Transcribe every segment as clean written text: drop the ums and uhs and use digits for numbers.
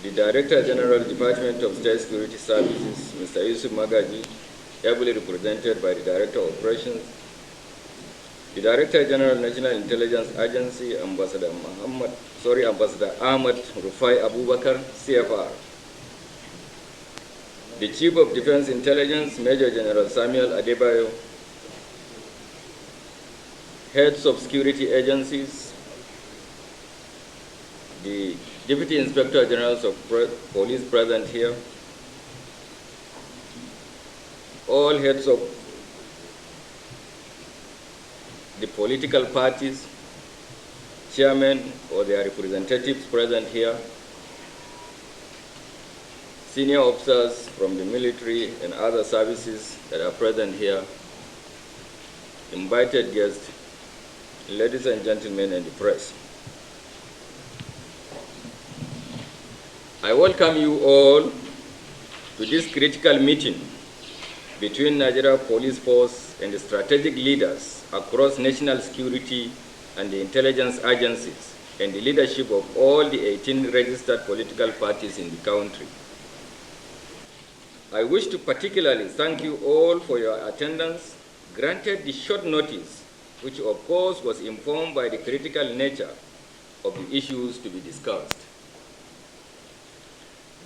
the Director General, Department of State Security Services, Mr. Yusuf Magaji, ably represented by the Director of Operations, the Director General, National Intelligence Agency, Ambassador Ahmad Rufai Abubakar, CFR, the Chief of Defense Intelligence, Major General Samuel Adebayo, heads of security agencies, the Deputy Inspector Generals of Police present here, all heads of the political parties, chairmen or their representatives present here, senior officers from the military and other services that are present here, invited guests, ladies and gentlemen, and the press. I welcome you all to this critical meeting between Nigeria Police Force and the strategic leaders across national security and the intelligence agencies and the leadership of all the 18 registered political parties in the country. I wish to particularly thank you all for your attendance, granted the short notice, which of course was informed by the critical nature of the issues to be discussed.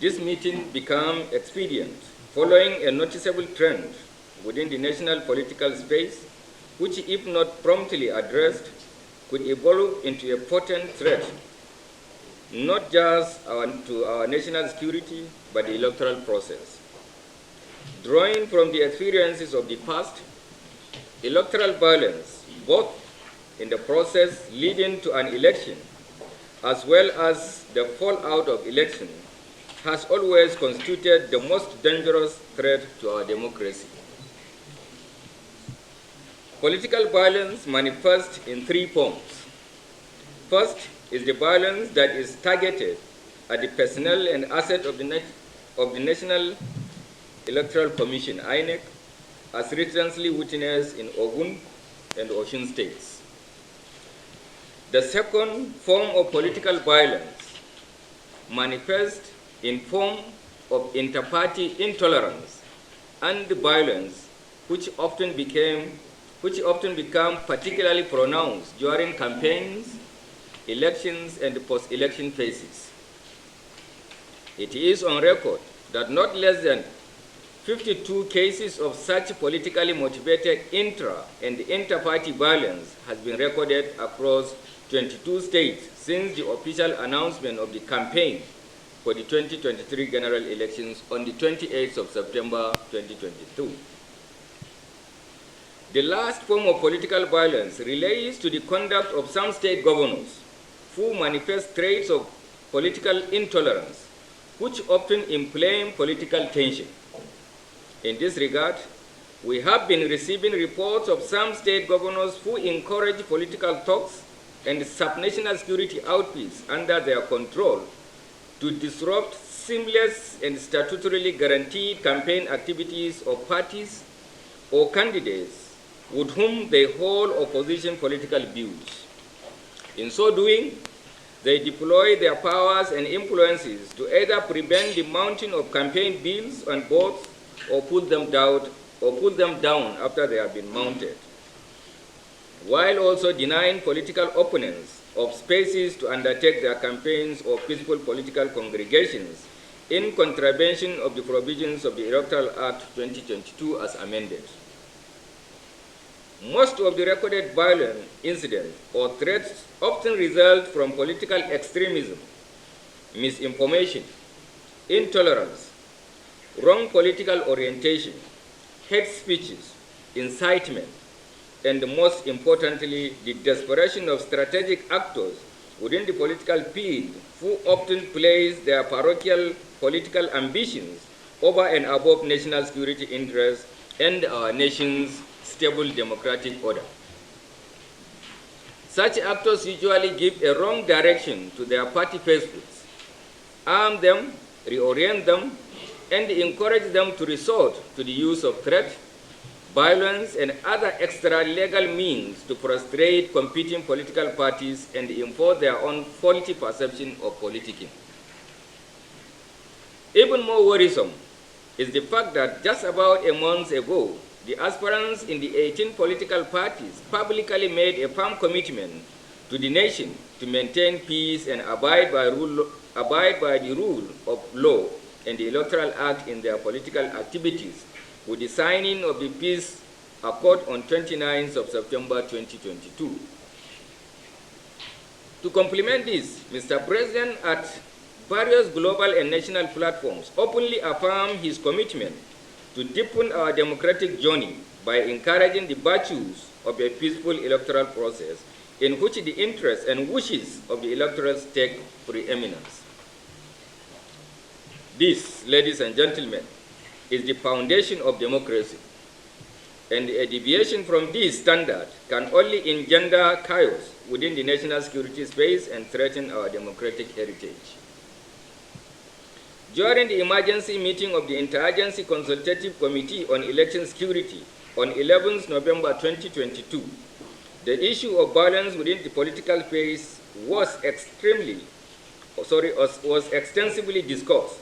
This meeting became expedient following a noticeable trend within the national political space, which, if not promptly addressed, could evolve into a potent threat, not just to our national security, but the electoral process. Drawing from the experiences of the past, electoral violence, both in the process leading to an election, as well as the fallout of election, has always constituted the most dangerous threat to our democracy. Political violence manifests in three forms. First is the violence that is targeted at the personnel and asset of the National Electoral Commission, INEC, as recently witnessed in Ogun and Osun states. The second form of political violence manifests in form of inter-party intolerance and violence, which often become particularly pronounced during campaigns, elections, and post-election phases. It is on record that not less than 52 cases of such politically motivated intra- and inter-party violence has been recorded across 22 states since the official announcement of the campaign for the 2023 general elections on the 28th of September 2022. The last form of political violence relates to the conduct of some state governors who manifest traits of political intolerance, which often inflame political tension. In this regard, we have been receiving reports of some state governors who encourage political talks and subnational security outfits under their control to disrupt seamless and statutorily guaranteed campaign activities of parties or candidates with whom they hold opposition political views. In so doing, they deploy their powers and influences to either prevent the mounting of campaign bills on boards or put them down after they have been mounted, while also denying political opponents of spaces to undertake their campaigns or peaceful political congregations in contravention of the provisions of the Electoral Act 2022 as amended. Most of the recorded violent incidents or threats often result from political extremism, misinformation, intolerance, wrong political orientation, hate speeches, incitement, and most importantly, the desperation of strategic actors within the political field who often place their parochial political ambitions over and above national security interests and our nation's stable democratic order. Such actors usually give a wrong direction to their party faithfuls, arm them, reorient them, and encourage them to resort to the use of threat, violence, and other extra-legal means to frustrate competing political parties and enforce their own faulty perception of politicking. Even more worrisome is the fact that just about a month ago, the aspirants in the 18 political parties publicly made a firm commitment to the nation to maintain peace and abide by the rule of law and the Electoral Act in their political activities, with the signing of the Peace Accord on 29th of September 2022. To complement this, Mr. President, at various global and national platforms, openly affirmed his commitment to deepen our democratic journey by encouraging the virtues of a peaceful electoral process in which the interests and wishes of the electors take preeminence. This, ladies and gentlemen, is the foundation of democracy, and a deviation from this standard can only engender chaos within the national security space and threaten our democratic heritage. During the emergency meeting of the Interagency Consultative Committee on Election Security on 11th November 2022, the issue of violence within the political space was extensively discussed,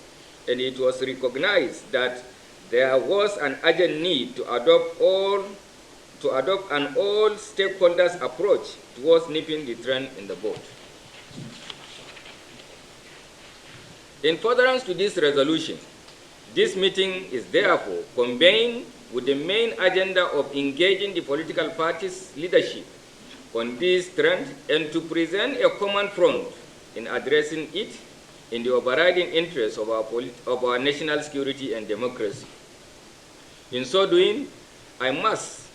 and it was recognized that there was an urgent need to adopt an all stakeholders approach towards nipping the trend in the bud. In furtherance to this resolution, this meeting is therefore convened with the main agenda of engaging the political parties' leadership on this trend and to present a common front in addressing it in the overriding interests of our national security and democracy. In so doing, I must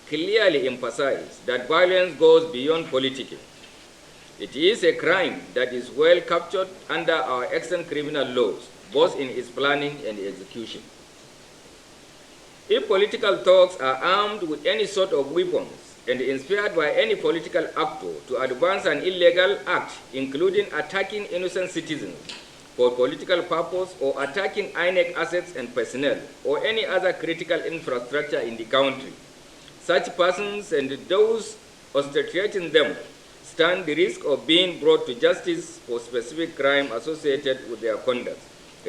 clearly emphasize that violence goes beyond politicking. It is a crime that is well captured under our extant criminal laws, both in its planning and execution. If political thugs are armed with any sort of weapons and inspired by any political actor to advance an illegal act, including attacking innocent citizens for political purpose or attacking INEC assets and personnel or any other critical infrastructure in the country, such persons and those orchestrating them stand the risk of being brought to justice for specific crime associated with their conduct,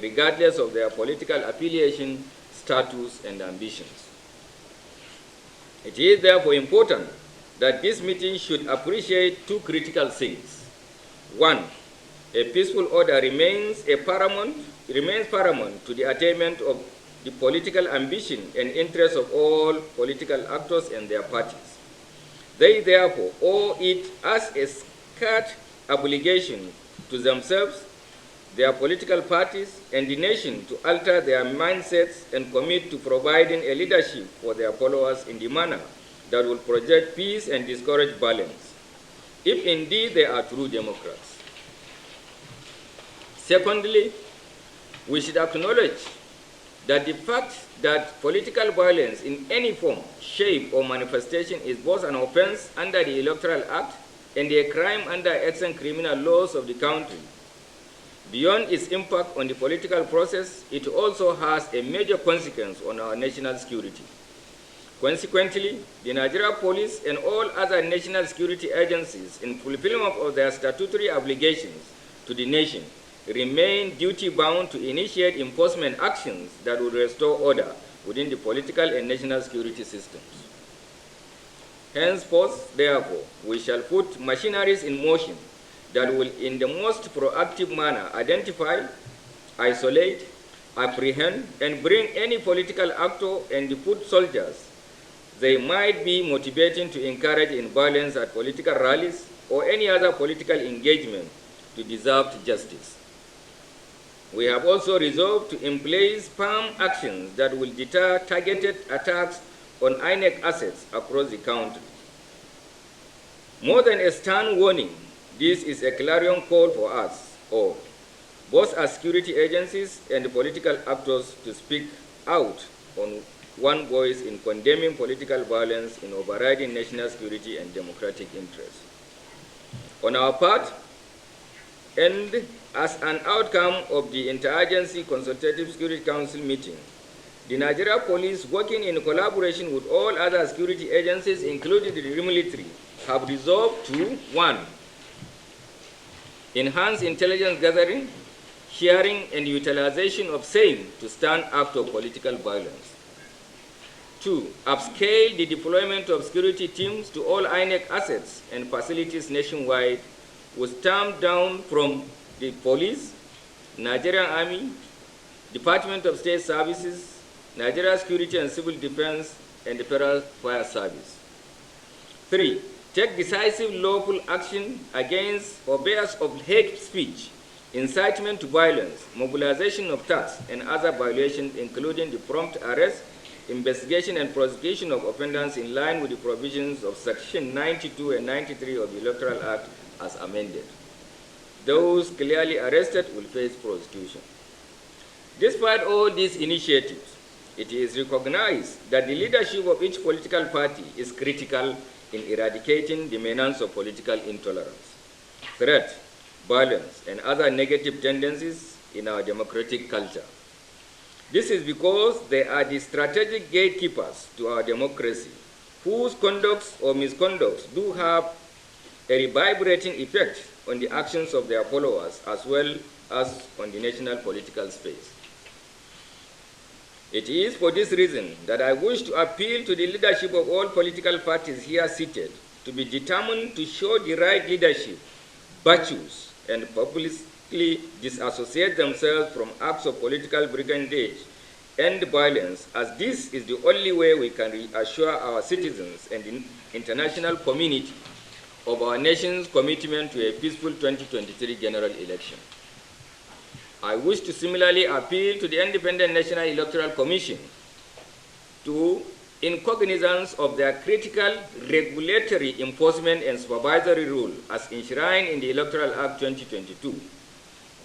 regardless of their political affiliation, status, and ambitions. It is therefore important that this meeting should appreciate two critical things. One, a peaceful order remains paramount to the attainment of the political ambition and interests of all political actors and their parties. They therefore owe it as a sacred obligation to themselves, their political parties, and the nation to alter their mindsets and commit to providing a leadership for their followers in the manner that will project peace and discourage violence, if indeed they are true democrats. Secondly, we should acknowledge that the fact that political violence in any form, shape, or manifestation is both an offense under the Electoral Act and a crime under extant criminal laws of the country. Beyond its impact on the political process, it also has a major consequence on our national security. Consequently, the Nigeria Police and all other national security agencies, in fulfillment of their statutory obligations to the nation, remain duty-bound to initiate enforcement actions that will restore order within the political and national security systems. Henceforth, therefore, we shall put machineries in motion that will, in the most proactive manner, identify, isolate, apprehend, and bring any political actor and the foot soldiers they might be motivating to encourage in violence at political rallies or any other political engagement to deserved justice. We have also resolved to emplace firm actions that will deter targeted attacks on INEC assets across the country. More than a stern warning, this is a clarion call for us all, both as security agencies and political actors, to speak out on one voice in condemning political violence in overriding national security and democratic interests. On our part, and as an outcome of the Interagency Consultative Security Council meeting, the Nigeria Police, working in collaboration with all other security agencies, including the military, have resolved to: 1, enhance intelligence gathering, sharing, and utilization of same to stand after political violence. 2. Upscale the deployment of security teams to all INEC assets and facilities nationwide with stamped down from the police, Nigerian Army, Department of State Services, Nigeria Security and Civil Defense, and the Federal Fire Service. 3. Take decisive lawful action against forbearance of hate speech, incitement to violence, mobilization of tax, and other violations, including the prompt arrest, investigation, and prosecution of offenders in line with the provisions of Section 92 and 93 of the Electoral Act as amended. Those clearly arrested will face prosecution. Despite all these initiatives, it is recognized that the leadership of each political party is critical in eradicating the menace of political intolerance, threat, violence, and other negative tendencies in our democratic culture. This is because they are the strategic gatekeepers to our democracy, whose conducts or misconducts do have a reverberating effect on the actions of their followers as well as on the national political space. It is for this reason that I wish to appeal to the leadership of all political parties here seated to be determined to show the right leadership, virtues, and publicly disassociate themselves from acts of political brigandage and violence, as this is the only way we can reassure our citizens and the international community of our nation's commitment to a peaceful 2023 general election. I wish to similarly appeal to the Independent National Electoral Commission to, in cognizance of their critical regulatory enforcement and supervisory role as enshrined in the Electoral Act 2022,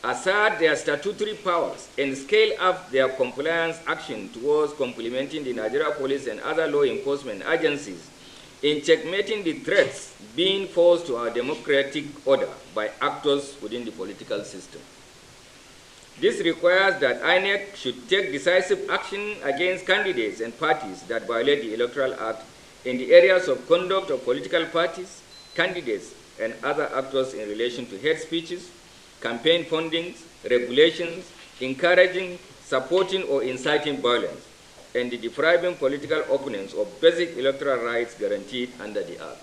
assert their statutory powers and scale up their compliance action towards complementing the Nigeria Police and other law enforcement agencies in checkmating the threats being posed to our democratic order by actors within the political system. This requires that INEC should take decisive action against candidates and parties that violate the Electoral Act in the areas of conduct of political parties, candidates, and other actors in relation to hate speeches, campaign fundings, regulations, encouraging, supporting, or inciting violence, and the depriving political opponents of basic electoral rights guaranteed under the Act.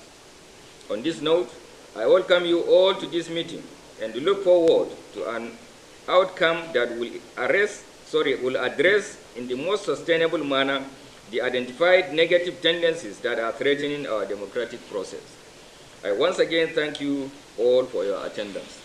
On this note, I welcome you all to this meeting and look forward to an outcome that will address in the most sustainable manner the identified negative tendencies that are threatening our democratic process. I once again thank you all for your attendance.